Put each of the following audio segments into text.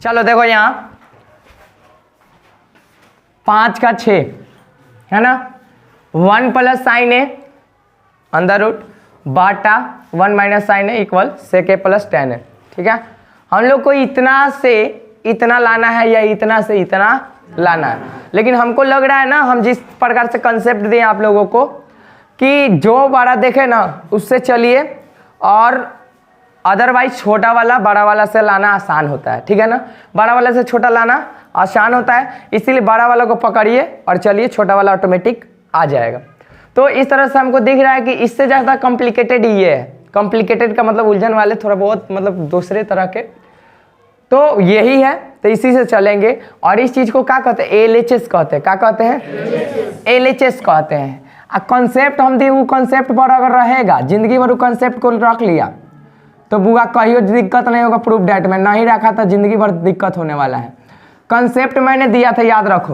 चलो देखो यहाँ 5 का 6 है ना, 1 plus sign A under root Bata 1 minus sign A equal sec A plus ten है। ठीक है, हम लोग को इतना से इतना लाना है या इतना से इतना लाना है, लेकिन हमको लग रहा है ना हम जिस प्रकार से कंसेप्ट दें आप लोगों को कि जो बड़ा देखे ना उससे चलिए, और अदरवाइज छोटा वाला बड़ा वाला से लाना आसान होता है। ठीक है ना, बड़ा वाला से छोटा लाना आसान होता है, इसीलिए बड़ा वाला को पकड़िए और चलिए छोटा वाला ऑटोमेटिक आ जाएगा। तो इस तरह से हमको दिख रहा है कि इससे ज़्यादा कॉम्प्लिकेटेड ये है। कॉम्प्लिकेटेड का मतलब उलझन वाले, थोड़ा बहुत मतलब दूसरे तरह के, तो यही है, तो इसी से चलेंगे। और इस चीज़ को क्या कहते हैं, LHS कहते हैं। क्या कहते हैं, LHS कहते हैं। कॉन्सेप्ट हम दिए वो कॉन्सेप्ट पर अगर रहेगा जिंदगी भर, वो कॉन्सेप्ट को रख लिया तो बुआ कहियो दिक्कत नहीं होगा। प्रूफ डेट में नहीं रखा था जिंदगी भर दिक्कत होने वाला है। कंसेप्ट मैंने दिया था, याद रखो,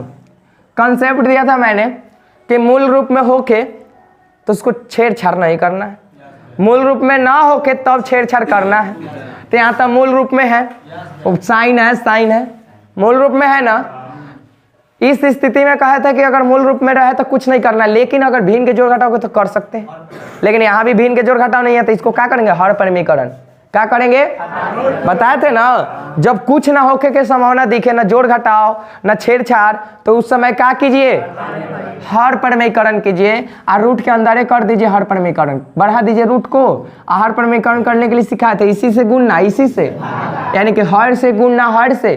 कंसेप्ट दिया था मैंने कि मूल रूप में होके तो उसको छेड़छाड़ नहीं करना है, मूल रूप में ना होके तब छेड़छाड़ करना है। तो यहाँ तक मूल रूप में है, साइन है, साइन है, मूल रूप में है ना। इस स्थिति में कहा था कि अगर मूल रूप में रहे तो कुछ नहीं करना, लेकिन अगर भिन्न के जोड़ घटाओगे तो कर सकते हैं, लेकिन यहाँ भी भिन्न के जोड़ घटाव नहीं है, तो इसको क्या करेंगे, हर परिमीकरण। क्या करेंगे, बताए थे ना, जब कुछ ना होके के संभावना दिखे, ना जोड़ घटाओ ना छेड़छाड़, तो उस समय क्या कीजिए, हर परिमीकरण कीजिए, और रूट के अंदर कर दीजिए हर परिमीकरण, बढ़ा दीजिए रूट को। हर परिमीकरण करने के लिए सिखाए थे, इसी से गुणना इसी से, यानी कि हर से गुणना हर से,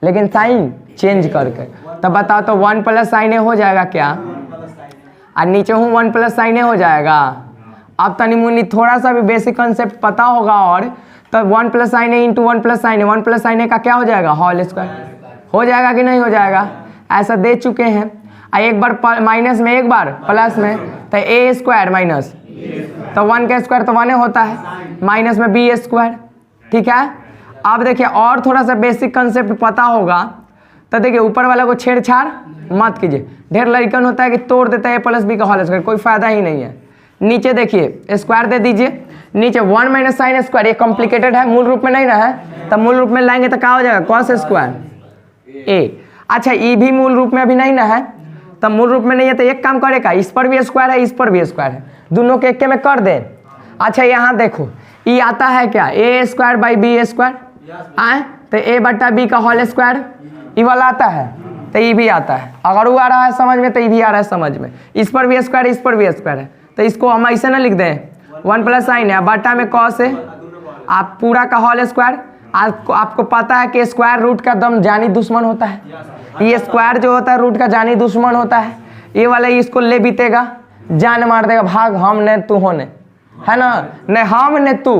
लेकिन साइन चेंज करके। तब बताओ तो 1 प्लस साइन ए हो जाएगा क्या, और नीचे हूँ 1 प्लस साइन ए हो जाएगा। अब तनी मुनी थोड़ा सा भी बेसिक कंसेप्ट पता होगा, और तब 1 प्लस साइन ए इंटू 1 प्लस साइन ए, 1 प्लस साइन ए का क्या हो जाएगा, होल स्क्वायर हो जाएगा कि नहीं हो जाएगा, ऐसा दे चुके हैं। एक बार माइनस में एक बार प्लस में, तो ए स्क्वायर माइनस, तो 1 का स्क्वायर तो 1 होता है, माइनस में बी स्क्वायर। ठीक है, अब देखिए और थोड़ा सा बेसिक कंसेप्ट पता होगा तो देखिए ऊपर वाला को छेड़छाड़ मत कीजिए। ढेर लड़कन होता है कि तोड़ देता है ए प्लस बी का होल स्क्वायर, कोई फायदा ही नहीं है। नीचे देखिए स्क्वायर दे दीजिए, नीचे 1 माइनस साइन स्क्वायर, ये कॉम्प्लिकेटेड है, मूल रूप में नहीं रहा है, तब मूल रूप में लाएंगे तो क्या हो जाएगा, कॉस स्क्वायर ए। अच्छा ये भी मूल रूप में अभी नहीं ना है, तब मूल रूप में नहीं है तो एक काम करेगा, इस पर भी स्क्वायर है, इस पर भी स्क्वायर है, दोनों के एक में कर दें। अच्छा यहाँ देखो ये आता है क्या, ए स्क्वायर बाई बी स्क्वायर आए, तो ए बटा बी का होल स्क्वायर ये वाला आता है, तो ये भी आता है। अगर वो आ रहा है समझ में तो ये भी आ रहा है समझ में, इस पर भी स्क्वायर इस पर भी स्क्वायर है, तो इसको हम ऐसे ना लिख दें, 1 प्लस साइन है बटा में कॉस है, आप पूरा का होल स्क्वायर। आपको पता है कि स्क्वायर रूट का दम जानी दुश्मन होता है, ये स्क्वायर जो होता है रूट का जानी दुश्मन होता है। ये वाला इसको ले बीतेगा, जान मार देगा, भाग हम ने तू होने, है ना, न हम ने तू,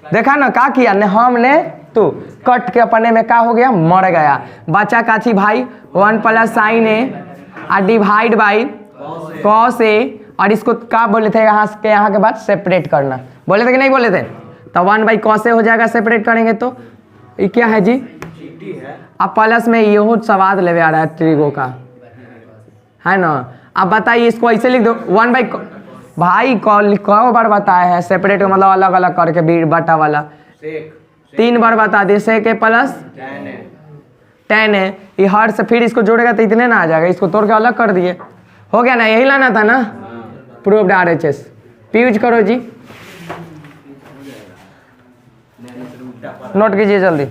देखा ना क्या किया, न हम ने तू, कट के अपने में क्या हो गया, मर गया। बचा का थी भाई 1 प्लस साइन ए और डिवाइड बाई कॉस ए, और इसको क्या बोले थे यहाँ के बाद सेपरेट करना, बोले थे कि नहीं बोले थे, तो 1 बाई कॉस ए हो जाएगा, सेपरेट करेंगे तो ये क्या है जी, अब प्लस में ये हो स्वाद ले आ रहा है ट्रिगो का, है ना। अब बताइए इसको ऐसे लिख दो 1 बाई, भाई कौ बार बताया है सेपरेट का मतलब अलग अलग करके, बी बटा वाला 3 बार बता दिए, सेक ए प्लस टेन है, ये हर से फिर इसको जोड़ेगा तो इतने ना आ जाएगा, इसको तोड़ के अलग कर दिए, हो गया ना, यही लाना था ना, प्रूव्ड RHS। यूज करो जी, नोट कीजिए जल्दी।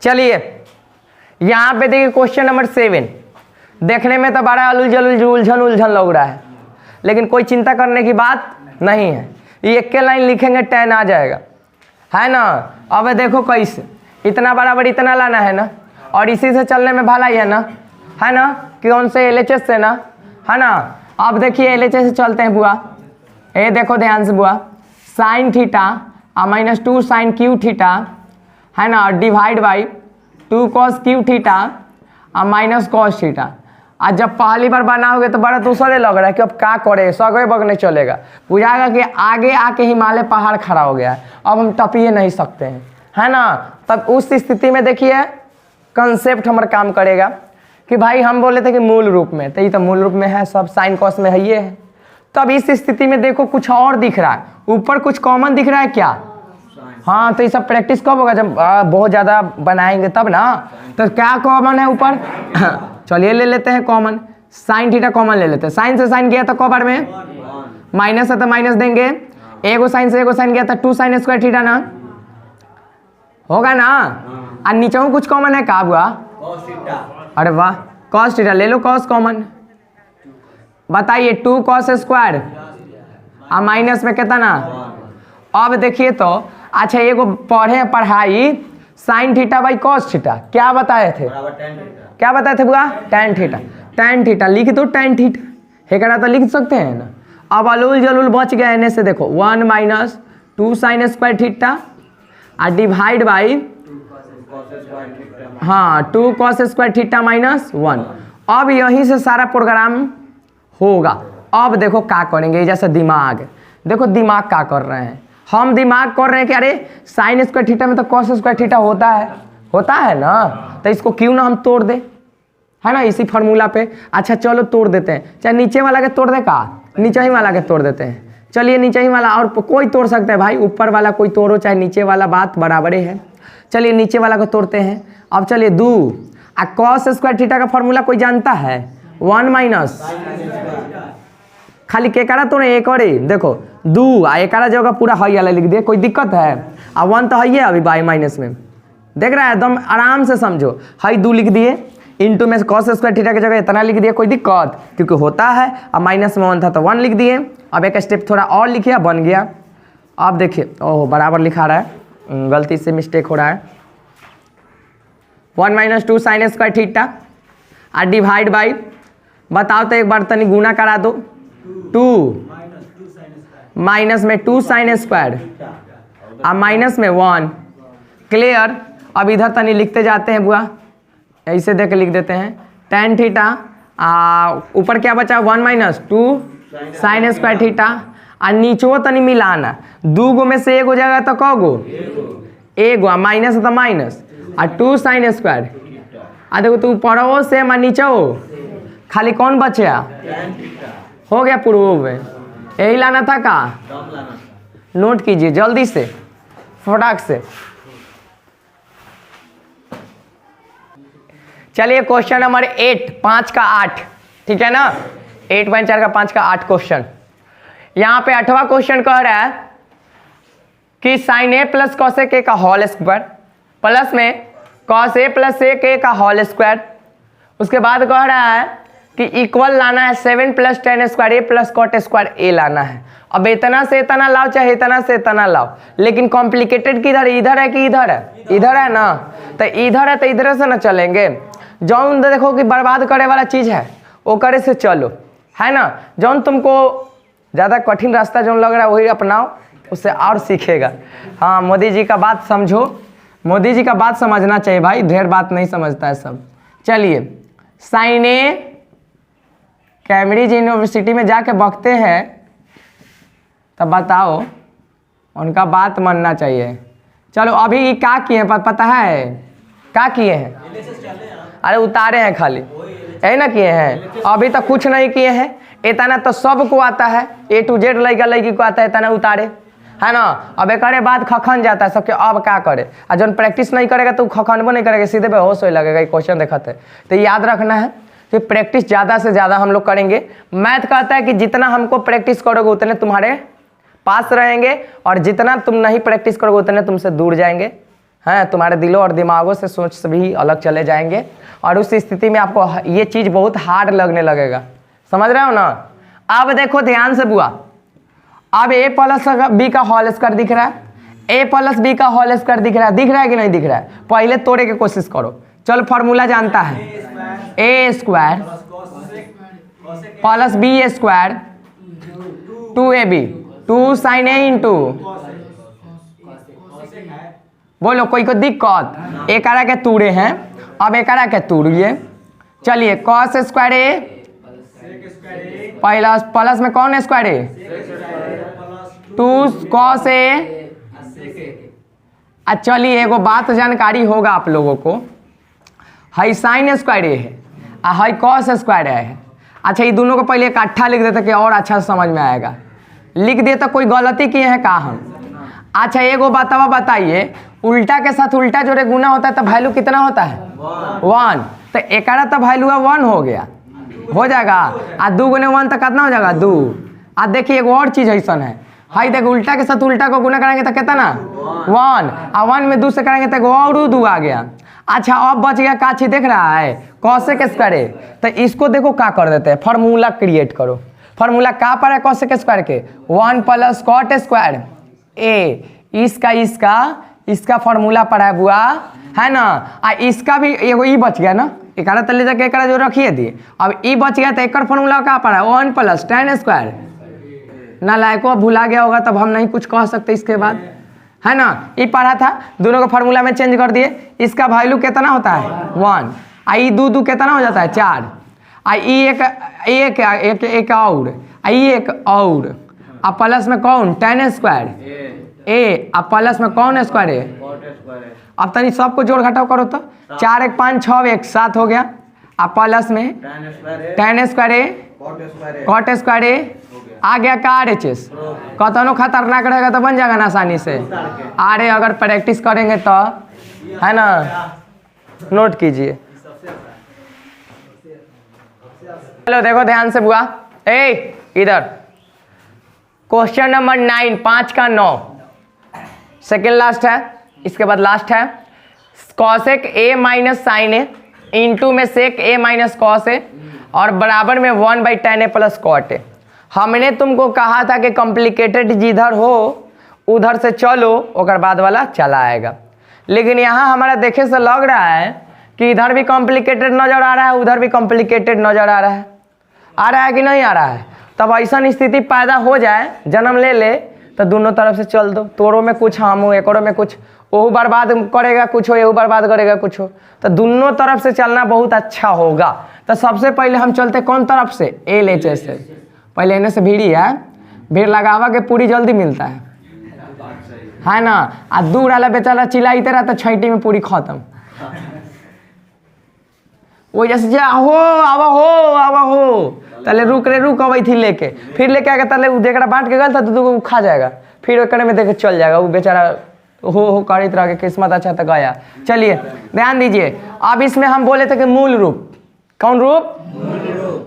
चलिए यहाँ पे देखिए क्वेश्चन नंबर 7, देखने में तो बड़ा उलझन लग रहा है, लेकिन कोई चिंता करने की बात नहीं है, ये एक लाइन लिखेंगे 10 आ जाएगा, है ना। अब देखो कैसे, इतना बराबर इतना लाना है ना, और इसी से चलने में भलाई है ना, है ना, कि कौन से LHS से ना, है ना। अब देखिए LHS से चलते हैं बुआ, ये देखो ध्यान से बुआ, साइन थीटा और -2 साइन क्यू थीटा, है ना, और divide by 2 cos Q theta और माइनस कॉस थीटा। आज जब पहली बार बनाओगे तो बड़ा दूसरे लग रहा है कि अब क्या करे, सगे बगने चलेगा, बुझाएगा कि आगे आके हिमालय पहाड़ खड़ा हो गया है, अब हम टपिए नहीं सकते हैं, है ना। तब उस स्थिति में देखिए कंसेप्ट हमारा काम करेगा कि भाई हम बोले थे कि मूल रूप में, तो ये तो मूल रूप में है, सब साइन कॉस में है ये है, तब इस स्थिति में देखो कुछ और दिख रहा है, ऊपर कुछ कॉमन दिख रहा है क्या? हाँ, तो ये सब प्रैक्टिस कब होगा? जब बहुत ज़्यादा बनाएंगे तब ना। तो क्या कॉमन है ऊपर? चलिए ले लेते हैं कॉमन, साइन थीटा कॉमन ले लेते हैं। साइन से साइन गया तो कॉपर में माइनस है तो माइनस देंगे, एगो साइन से एगो साइन गया था 2 sin स्क्वायर थीटा ना होगा ना। और नीचे में कुछ कॉमन है, क्या हुआ? अरे वाह, कॉस थीटा ले लो, कॉस कॉमन। बताइए 2 cos स्क्वायर और माइनस में कितना? अब देखिए तो अच्छा, एगो पढ़े पढ़ाई sine theta by cos theta क्या बताए थे? क्या बताए थे बुआ? tan theta. tan थीटा लिख दो, tan थीटा हेकड़ा तो लिख सकते हैं ना। अब अलूल जलूल बच गया एने से, देखो 1 माइनस 2 sin स्क्वायर थीटा और divide by 2 cos square theta minus 1। अब यहीं से सारा प्रोग्राम होगा। अब देखो क्या करेंगे, जैसे दिमाग, देखो दिमाग क्या कर रहे हैं, हम दिमाग कर रहे हैं कि अरे साइन स्क्वायर थीटा में तो कॉस स्क्वायर थीटा होता है ना, तो इसको क्यों ना हम तोड़ दे, है ना, इसी फार्मूला पे। अच्छा चलो तोड़ देते हैं, चाहे नीचे वाला के तोड़ दे, का नीचे ही वाला के तोड़ देते हैं। चलिए नीचे ही वाला, और कोई तोड़ सकता है भाई, ऊपर वाला कोई तोड़ो चाहे नीचे वाला, बात बराबर है। चलिए नीचे वाला को तोड़ते हैं। अब चलिए 2 और कॉस स्क्वायर थीटा का फार्मूला कोई जानता है? 1 माइनस खाली केकरा तोड़े एक और देखो 2 आ एक जगह पूरा हई वाला लिख दिए, कोई दिक्कत है? और 1 तो है अभी बाई माइनस में, देख रहा है, एकदम आराम से समझो। हई 2 लिख दिए, इंटू में कॉस स्क्वायर थीटा की जगह इतना लिख दिया, कोई दिक्कत? क्योंकि होता है। अब माइनस में 1 था तो 1 लिख दिए। अब एक स्टेप थोड़ा और लिखिए, बन गया। अब देखिए, ओह बराबर लिखा रहा है, गलती से मिस्टेक हो रहा है। 1 माइनस 2 sin स्क्वायर थीटा और डिवाइड बाई, बताओ तो एक बार तनी गुना करा दो, 2 माइनस में 2 sin स्क्वायर और माइनस में 1। क्लियर? अब इधर तनी लिखते जाते हैं बुआ, ऐसे देख के लिख देते हैं tan थीटा, ऊपर क्या बचा? 1 माइनस 2 sin स्क्वायर थीटा, और नीचो तनी मिलाना, 2 गो में से एक हो जाएगा तो कौ गो? एगो, माइनस तो माइनस और 2 sin स्क्वायर। देखो तू ऊपर से नीचे हो, खाली कौन बचे? हो गया प्रूव में, यही लाना था का? नोट कीजिए जल्दी से, फटाक से। चलिए क्वेश्चन नंबर 8, 5 का 8, ठीक है ना, 8.4 का 5 का 8 क्वेश्चन। यहाँ पे 8वां क्वेश्चन कह रहा है कि sign A plus cos A का होल स्क्वायर प्लस में कॉस ए प्लस ए के का होल स्क्वायर। उसके बाद कह रहा है कि इक्वल लाना है 7 प्लस tan स्क्वायर ए प्लस कॉट स्क्वायर ए लाना है। अब इतना से इतना लाओ चाहे इतना से इतना लाओ, लेकिन कॉम्प्लिकेटेड किधर? इधर है कि इधर है? इधर है ना, तो इधर है तो इधर से ना चलेंगे। जौन देखो कि बर्बाद करे वाला चीज़ है वो करे से चलो, है ना। जौन तुमको ज़्यादा कठिन रास्ता जौन लग रहा है वही अपनाओ, उससे और सीखेगा। हाँ, मोदी जी का बात समझो, मोदी जी का बात समझना चाहिए भाई, ढेर बात नहीं समझता है सब। चलिए साइन ए, कैम्ब्रिज यूनिवर्सिटी में जाके बकते हैं, तब बताओ, उनका बात मानना चाहिए। चलो अभी क्या किए हैं पता है? क्या किए हैं? अरे उतारे हैं खाली, यही ना किए हैं, अभी तक कुछ नहीं किए हैं। इतना तो सबको आता है, A to Z लड़का लड़की को आता है, इतना उतारे, है ना। अब एक बाद खखन जाता है सबके, अब क्या करे? और जब प्रैक्टिस नहीं करेगा तो खखनबो नहीं करेगा, सीधे बेहोश हो लगेगा। ये क्वेश्चन देखते हैं तो याद रखना है कि प्रैक्टिस ज़्यादा से ज़्यादा हम लोग करेंगे। मैथ कहता है कि जितना हमको प्रैक्टिस करोगे उतने तुम्हारे पास रहेंगे, और जितना तुम नहीं प्रैक्टिस करोगे उतने तुमसे दूर जाएंगे, हैं। तुम्हारे दिलों और दिमागों से सोच से भी अलग चले जाएंगे, और उस स्थिति में आपको ये चीज़ बहुत हार्ड लगने लगेगा। समझ रहे हो ना। अब देखो ध्यान से बुआ, अब a प्लस बी का होल स्क्वायर दिख रहा है, a प्लस बी का होल स्क्वायर दिख रहा है कि नहीं दिख रहा है? पहले तोड़े की कोशिश करो। चलो फार्मूला जानता है, a square plus B square 2ab 2 sin a into, बोलो कोई को दिक्कत? एक आरा के तूड़े हैं, अब एक आरा के तूड़िए। चलिए cos स्क्वायर ए पहला प्लस में कौन स्क्वायर है? 2 cos ए। चलिए एगो बात जानकारी होगा आप लोगों को, हाई साइन स्क्वायर ए है और हाई कॉस स्क्वायर ए है, अच्छा ये दोनों को पहले इकट्ठा लिख देते कि और अच्छा समझ में आएगा। लिख दिए तो कोई गलती किए हैं का हम। अच्छा एगो बताइए, उल्टा के साथ उल्टा जोड़े गुना होता है तो वैल्यू कितना होता है 1, तो एक तो वैल्यू 1 हो गया, हो जाएगा। आ 2 गुने 1 तो कितना हो जाएगा 2। आ देखिए एगो और चीज़ ऐसा है, हाई देखो उल्टा के साथ उल्टा को गुना करेंगे तो कितना 1, आ 1 में 2 से करेंगे तो और 2 आ गया। अच्छा अब बच गया का चीज देख रहा है कॉसेक स्क्वायर, तो इसको देखो क्या कर देते हैं, फार्मूला क्रिएट करो। फार्मूला कहाँ पर है कॉसेक स्क्वायर के 1 + कॉट स्क्वायर ए, इसका फार्मूला पढ़ा है बुआ है ना। आ इसका भी एगो ई बच गया ना, एक तले जाके एक जो रखिए दिए, अब ई बच गया तो एक फार्मूला कहाँ पढ़ा है 1 + tan स्क्वायर। ना लायको भुला गया होगा तब हम नहीं कुछ कह सकते इसके बाद, है ना। ये पढ़ा था, दोनों को फार्मूला में चेंज कर दिए। इसका वैल्यू कितना होता है 1, आई 2 कितना हो जाता है 4, आई एक और आ प्लस में कौन tan स्क्वायर ए, आ प्लस में कौन स्क्वायर है। अब तनी सबको जोड़ घटाव करो तो 4 1 5 6 1 7 हो गया, आ प्लस में tan स्क्वायर ए कॉट स्क्वायर ए आ गया का RHS। कतनो खतरनाक रहेगा तो बन जाएगा ना आसानी से। अरे अगर प्रैक्टिस करेंगे तो, है ना, नोट कीजिए। चलो देखो ध्यान से बुआ, इधर क्वेश्चन नंबर 9 5 का 9 सेकेंड लास्ट है, इसके बाद लास्ट है। Cosec A - sin A into में सेक A - cos A और बराबर में 1/tan A + cot A। हमने तुमको कहा था कि कॉम्प्लिकेटेड जिधर हो उधर से चलो, ओकर बाद वाला चला आएगा। लेकिन यहाँ हमारा देखे से लग रहा है कि इधर भी कॉम्प्लिकेटेड नज़र आ रहा है, उधर भी कॉम्प्लिकेटेड नज़र आ रहा है कि नहीं आ रहा है। तब ऐसा स्थिति पैदा हो जाए, जन्म ले तो दोनों तरफ से चल दो, तोरो में कुछ हम हो, एकरो में कुछ, वो बर्बाद करेगा कुछ हो, ये बर्बाद करेगा कुछ हो, तो दोनों तरफ से चलना बहुत अच्छा होगा। तो सबसे पहले हम चलते कौन तरफ से LHS से, पहले इन्हें से भीड़ी है, भीड़ लगावा के पूरी जल्दी मिलता है ना। आ दूर वाला बेचारा चिल्लाते रहता छैटी में पूरी खत्म। वो जैसे जा हो तले रुक अबै थी लेके, फिर लेके आगे तले जेकरा बांट के गल था तो खा जाएगा, फिर एक में देखे चल जाएगा। वो बेचारा हो करते रह के किस्मत अच्छा तो गया। चलिए ध्यान दीजिए, अब इसमें हम बोले थे कि मूल रूप, कौन रूप,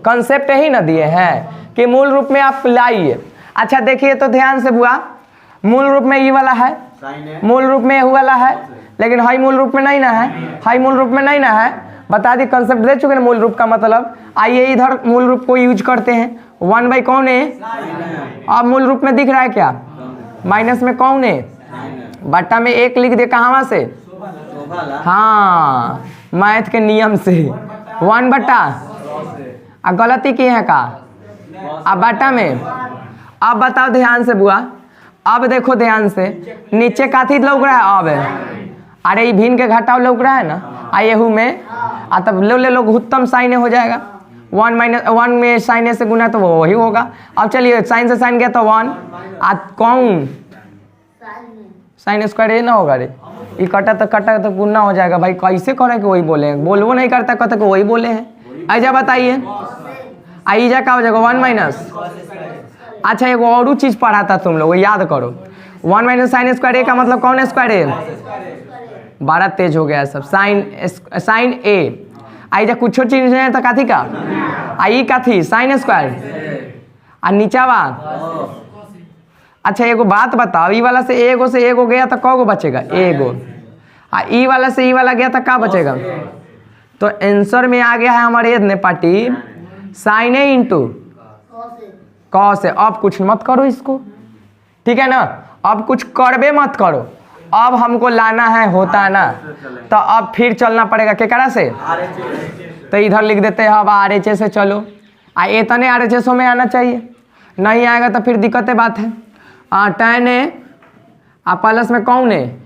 कंसेप्ट ही ना दिए हैं कि मूल रूप में आप लाइए। अच्छा देखिए तो ध्यान से बुआ, मूल रूप में ये वाला है, मूल रूप में ये वाला है, लेकिन हाई मूल रूप में नहीं ना है, हाई मूल रूप में नहीं ना है। बता दी कंसेप्ट दे चुके ना मूल रूप का मतलब। आइए इधर मूल रूप को यूज करते हैं, 1 कौन है, अब मूल रूप में दिख रहा है क्या, माइनस में कौन है, बट्टा में 1 लिख दे कहाँ से, हाँ मैथ के नियम से 1/, गलती की है का, अब बट्टा में। अब बताओ ध्यान से बुआ, अब देखो ध्यान से, नीचे काथी लौक रहा है, अब अरे ये भिन्न के घटाव लौक रहा है ना, आयहू में तब ले लो उत्तम साइन हो जाएगा, 1 में साइन से गुना तो वो वही होगा। अब चलिए साइन से साइन गया तो 1, कौन साइन स्क्वायर ए ना होगा रे, ये कटा तो गुना हो जाएगा। भाई कैसे करे कि वही बोले हैं, बोलबो नहीं करता, कहते कि वही बोले हैं। ऐजा बताइए आइजा का हो जाएगा 1 अच्छा एगो और चीज़ पढ़ा था तुम लोग, याद करो, 1 - sin स्क्वायर ए का मतलब कौन स्क्वायर है, बड़ा तेज हो गया सब, साइन ए। आइजा कुछ चीज है तो काथी का, आई काथी साइन स्क्वायर, आ नीचा बा। अच्छा एगो बात बताओ, ई वाला से एगो गया तो कौगो बचेगा, एगो, आ ई वाला से ई वाला गया तो क्या बचेगा। तो आंसर में आ गया है हमारे इतने पार्टी साइन ए इंटू कॉस है। अब कुछ मत करो इसको, ठीक है ना, अब कुछ करबे मत करो, अब हमको लाना है होता ना, तो अब फिर चलना पड़ेगा केकरा से, तो इधर लिख देते हैं अब RHS से चलो, इतने RHS में आना चाहिए, नहीं आएगा तो फिर दिक्कत बात है। tan है प्लस में कौन है,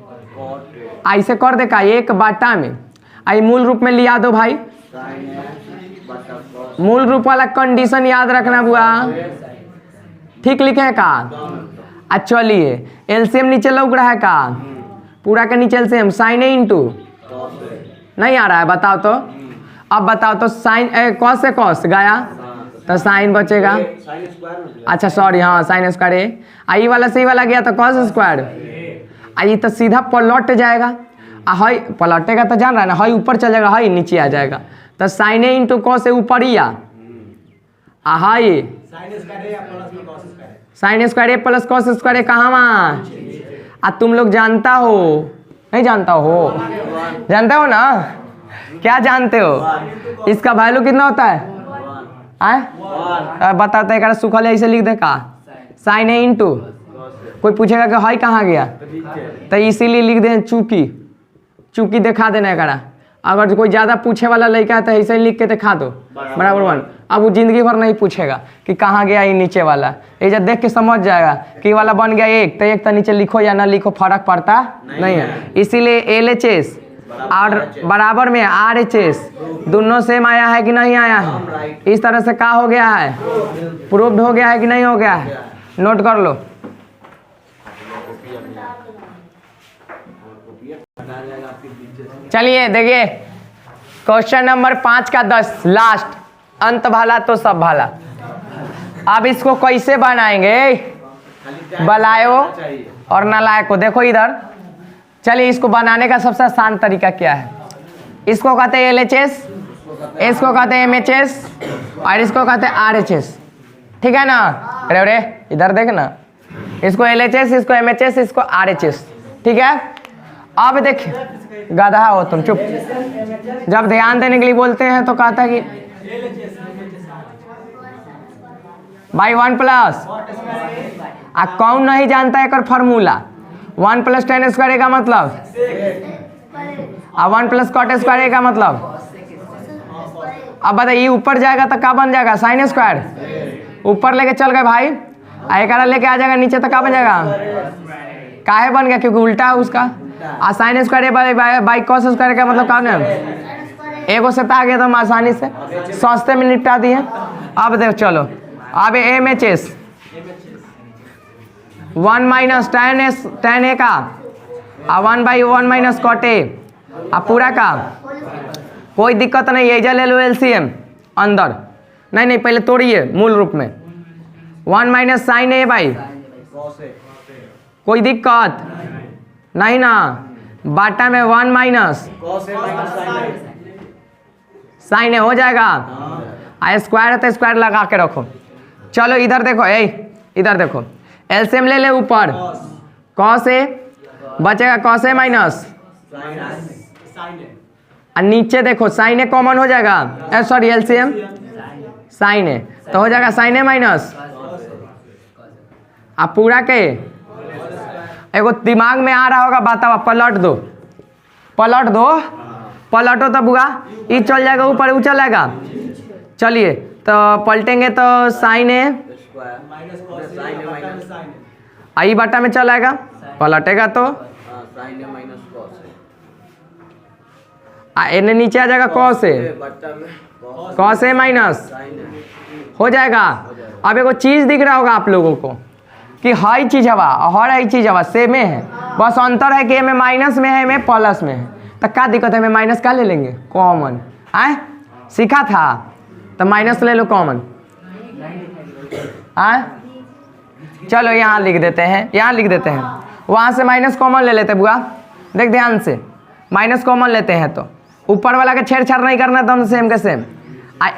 ऐसे कर दे का 1/, में आई मूल रूप में लिया दो भाई, मूल रूप वाला कंडीशन याद रखना बुआ, ठीक लिखे है का। चलिए एलसीएम नीचे लौक रहा है का, पूरा के नीचे एलसीएम साइन ए इंटू नहीं आ रहा है, बताओ तो, अब बताओ तो साइन कॉस से कॉस गया तो साइन बचेगा, अच्छा सॉरी हाँ साइन स्क्वायर ए, आई वाला से वाला गया तो कॉस स्क्वायर, आई तो सीधा पलट जाएगा, हाई पलटेगा तो जान रहा है ना, हाई ऊपर चल जाएगा, हाई नीचे आ जाएगा, तो sign A into cos A ऊपर ही हाई साइन स्क्वायर ए प्लस कॉस स्क्वायर ए कहाँ वहाँ, तुम लोग जानता हो नहीं जानता हो, जानते हो ना, क्या जानते हो, इसका वैल्यू कितना होता है बताते हैं, सुखल ऐसे लिख दे का साइन ए इंटू, कोई पूछेगा कि हाई कहाँ गया, तो इसीलिए लिख दें चूकी, चूकी दिखा देना करा, अगर कोई ज़्यादा पूछे वाला लड़का है तो ऐसे ही लिख के दिखा दो बराबर 1, अब वो जिंदगी भर नहीं पूछेगा कि कहाँ गया ये नीचे वाला, ये जब देख के समझ जाएगा कि वाला बन गया एक, तो एक तो नीचे लिखो या ना लिखो फर्क पड़ता नहीं है, इसीलिए LHS और बराबर में RHS दोनों सेम आया है कि नहीं आया है, इस तरह से क्या हो गया है, प्रूव्ड हो गया है कि नहीं हो गया है, नोट कर लो। चलिए देखिए क्वेश्चन नंबर 5 का 10 लास्ट, अंत भाला तो सब भाला। अब इसको कैसे बनाएंगे, बलायो और नलायको, देखो इधर, चलिए इसको बनाने का सबसे आसान तरीका क्या है, इसको कहते हैं LHS, इसको कहते हैं MHS और इसको कहते हैं RHS, ठीक है ना, अरे इधर देख ना, इसको LHS, इसको MHS, इसको RHS, ठीक है। अब देखिए गधा हो तुम, चुप, जब ध्यान देने के लिए बोलते हैं तो कहता है कि भाई 1 प्लस, कौन नहीं जानता है कर फार्मूला, 1 प्लस tan स्क्वायर का मतलब, 1 प्लस cot स्क्वायर का मतलब, अब बताइए ऊपर जाएगा तो क्या बन जाएगा, साइन स्क्वायर, ऊपर लेके चल गए भाई, एक लेके आ जाएगा नीचे तो क्या बन जाएगा, काहे बन गया, क्योंकि उल्टा है उसका, sine square by cos square का मतलब कौन है, एगो से आ गया तो हम आसानी से सस्ते में निपटा दिए। अब देखो चलो, अब MHS 1 माइनस tan ए का 1/1 माइनस cot ए, अब पूरा का कोई दिक्कत नहीं, एजा ले लो LCM अंदर, नहीं पहले तोड़िए मूल रूप में, 1 माइनस साइन ए बाई, कोई दिक्कत नहीं ना, बाटा में 1 माइनस साइन ए हो जाएगा, स्क्वायर है तो स्क्वायर लगा के रखो। चलो इधर देखो, इधर देखो, एलसीएम ले ले ऊपर, कॉस ए बचेगा, कॉस ए माइनस, और नीचे देखो साइन ए कॉमन हो जाएगा, सॉरी एलसीएम साइन ए, तो हो जाएगा साइन ए माइनस, अब पूरा के एगो दिमाग में आ रहा होगा, बताओ पलट दो, पलटो तो बुआ, ये चल जाएगा ऊपर, वो चल जाएगा, चलिए तो पलटेंगे तो साइन ए आई बटा में चल आएगा, पलटेगा तो एने नीचे आ जाएगा कॉस ए माइनस हो जाएगा। अब एगो चीज दिख रहा होगा आप लोगों को कि हर चीज हवा और हर चीज हवा सेम है, बस अंतर है कि में माइनस में है, में प्लस में है, तो क्या दिक्कत है, में माइनस क्या ले लेंगे कॉमन, आए सीखा था तो माइनस ले लो कॉमन, आए चलो यहाँ लिख देते हैं, यहाँ लिख देते हैं, वहाँ से माइनस कॉमन ले लेते बुआ, देख ध्यान से माइनस कॉमन लेते हैं तो ऊपर वाला का छेड़छाड़ नहीं करना तो हम सेम के सेम,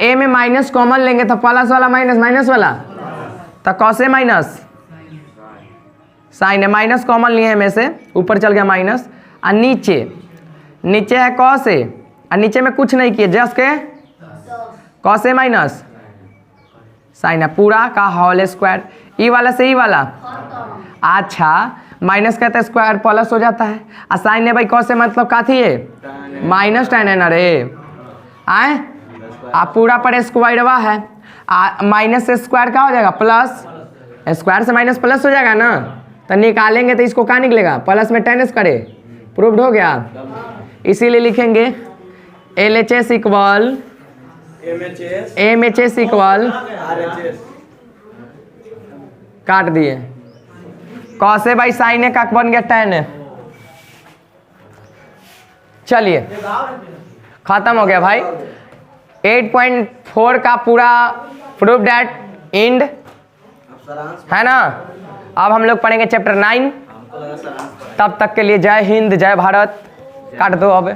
ए में माइनस कॉमन लेंगे तो प्लस वाला माइनस माइनस वाला, तो cos A minus sign A, minus common लिए हैं में से, ऊपर चल गया माइनस, और नीचे है कॉस ए, और नीचे में कुछ नहीं किए, जस्ट के कॉस ए माइनस साइन है पूरा का होल स्क्वायर, ई वाला से ई वाला, अच्छा माइनस कहते हैं स्क्वायर प्लस हो जाता है, और साइन है भाई कॉस ए मतलब का थी ये माइनस tan है ना रे, आए आप पूरा पर स्क्वायरवा है, माइनस से स्क्वायर क्या हो जाएगा प्लस, स्क्वायर से माइनस प्लस हो जाएगा ना, तो निकालेंगे तो इसको क्या निकलेगा प्लस में tan स्क्वायर, प्रूव्ड हो गया। इसीलिए लिखेंगे LHS इक्वल MHS इक्वल, काट दिए, कॉस ए बाई साइन ए का बन गया tan है, चलिए खत्म हो गया भाई। 8.4 का पूरा प्रूव डैट इंड, है ना। अब हम लोग पढ़ेंगे चैप्टर 9। तब तक के लिए जय हिंद, जय भारत। काट दो अब।